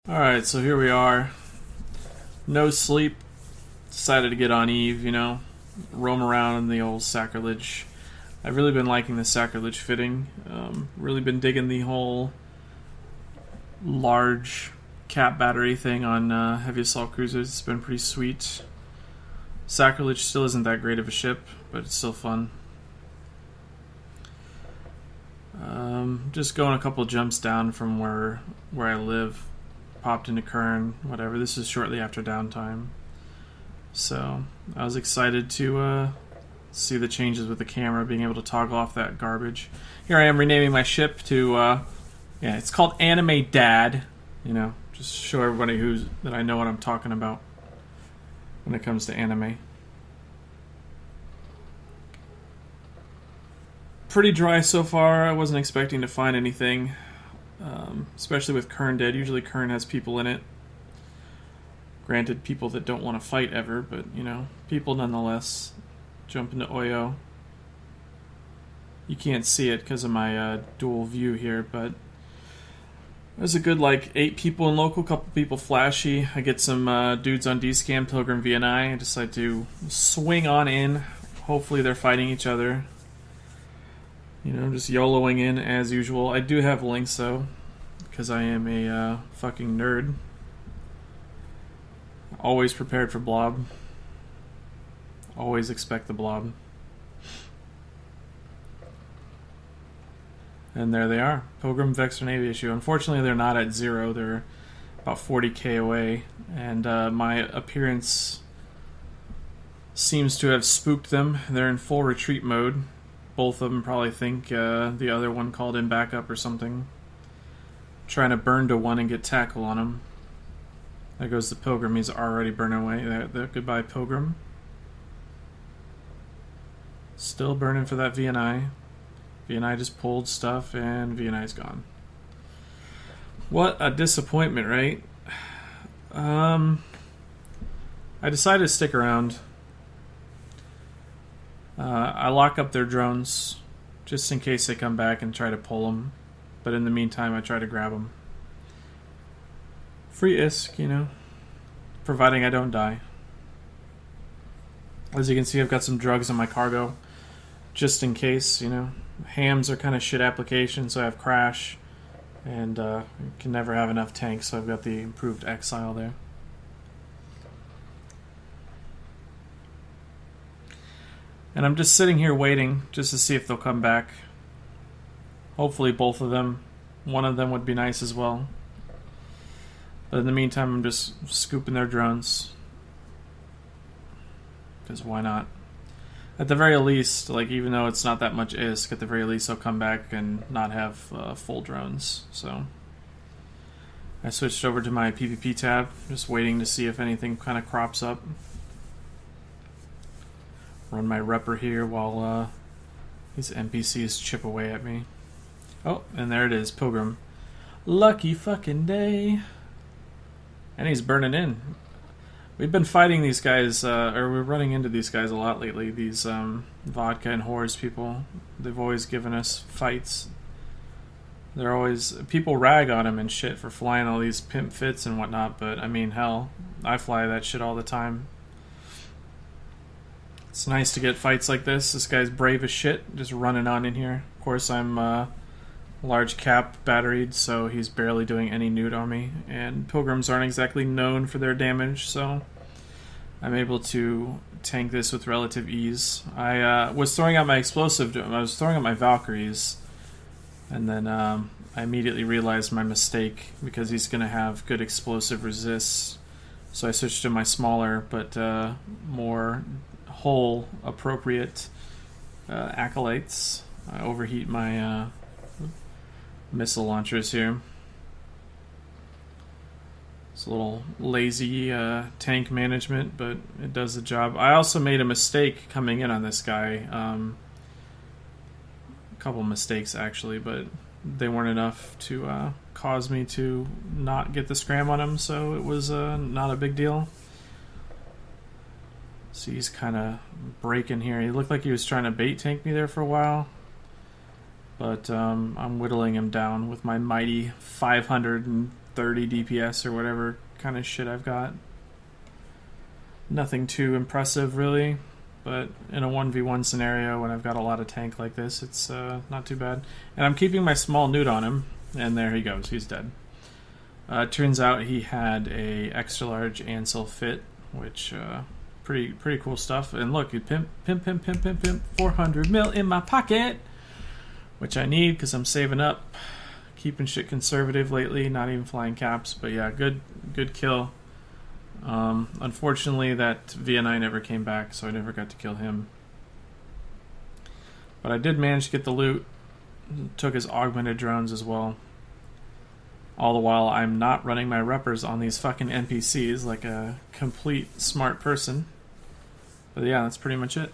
Alright, so here we are. No sleep. Decided to get on Eve, roam around in the old sacrilege. I've really been liking the sacrilege fitting. Really been digging the whole large cap battery thing on heavy assault cruisers. It's been pretty sweet. Sacrilege still isn't that great of a ship, but it's still fun. Just going a couple jumps down from where I live. Popped into Kern, whatever. This is shortly after downtime. So I was excited to see the changes with the camera, being able to toggle off that garbage. Here I am renaming my ship to, it's called Anime Dad. Just show everybody that I know what I'm talking about when it comes to anime. Pretty dry so far. I wasn't expecting to find anything. Especially with Kern dead. Usually Kern has people in it. Granted, people that don't want to fight ever, but, people nonetheless. Jump into Oyo. You can't see it because of my dual view here, but there's a good, 8 people in local, couple people flashy. I get some dudes on D-Scam, Pilgrim VNI. I decide to swing on in. Hopefully they're fighting each other. Just YOLOing in as usual. I do have links, though, because I am a fucking nerd. Always prepared for blob. Always expect the blob. And there they are. Pilgrim, Vexor, Navy issue. Unfortunately, they're not at 0. They're about 40k away. And my appearance seems to have spooked them. They're in full retreat mode. Both of them probably think the other one called in backup or something. Trying to burn to one and get tackle on him. There goes the Pilgrim. He's already burning away. Goodbye, Pilgrim. Still burning for that VNI. VNI just pulled stuff and VNI's gone. What a disappointment, right? I decided to stick around. I lock up their drones just in case they come back and try to pull them. But in the meantime, I try to grab them. Free ISK, providing I don't die. As you can see, I've got some drugs in my cargo just in case, Hams are kind of shit applications, so I have Crash. And can never have enough tanks, so I've got the improved Exile there. And I'm just sitting here waiting just to see if they'll come back. Hopefully both of them. One of them would be nice as well. But in the meantime, I'm just scooping their drones. Because why not? At the very least, even though it's not that much ISK, at the very least they'll come back and not have full drones. So I switched over to my PvP tab, just waiting to see if anything kind of crops up. Run my repper here while these NPCs chip away at me. Oh, and there it is, Pilgrim. Lucky fucking day. And he's burning in. We've been fighting these guys, or we're running into these guys a lot lately, these vodka and whores people. They've always given us fights. They're always... People rag on them and shit for flying all these pimp fits and whatnot, but I mean, hell, I fly that shit all the time. It's nice to get fights like this. This guy's brave as shit, just running on in here. Of course, I'm large cap batteried, so he's barely doing any nude on me. And Pilgrims aren't exactly known for their damage, so I'm able to tank this with relative ease. I was throwing out my explosive. I was throwing out my Valkyries, and then I immediately realized my mistake because he's going to have good explosive resists. So I switched to my smaller but more hull appropriate acolytes. I overheat my missile launchers here. It's a little lazy tank management, but it does the job. I also made a mistake coming in on this guy. A couple mistakes actually, but they weren't enough to cause me to not get the scram on him, so it was not a big deal. See, he's kind of breaking here. He looked like he was trying to bait tank me there for a while. But I'm whittling him down with my mighty 500 30 DPS or whatever kind of shit I've got. Nothing too impressive, really. But in a 1v1 scenario, when I've got a lot of tank like this, it's not too bad. And I'm keeping my small newt on him, and there he goes. He's dead. Turns out he had a extra large Ansel fit, which pretty cool stuff. And look, you pimp, 400 mil in my pocket, which I need because I'm saving up, keeping shit conservative lately. Not even flying caps, but yeah, good kill. Unfortunately, that VNI never came back, so I never got to kill him. But I did manage to get the loot. Took his augmented drones as well. All the while, I'm not running my reppers on these fucking NPCs like a complete smart person. But yeah, that's pretty much it.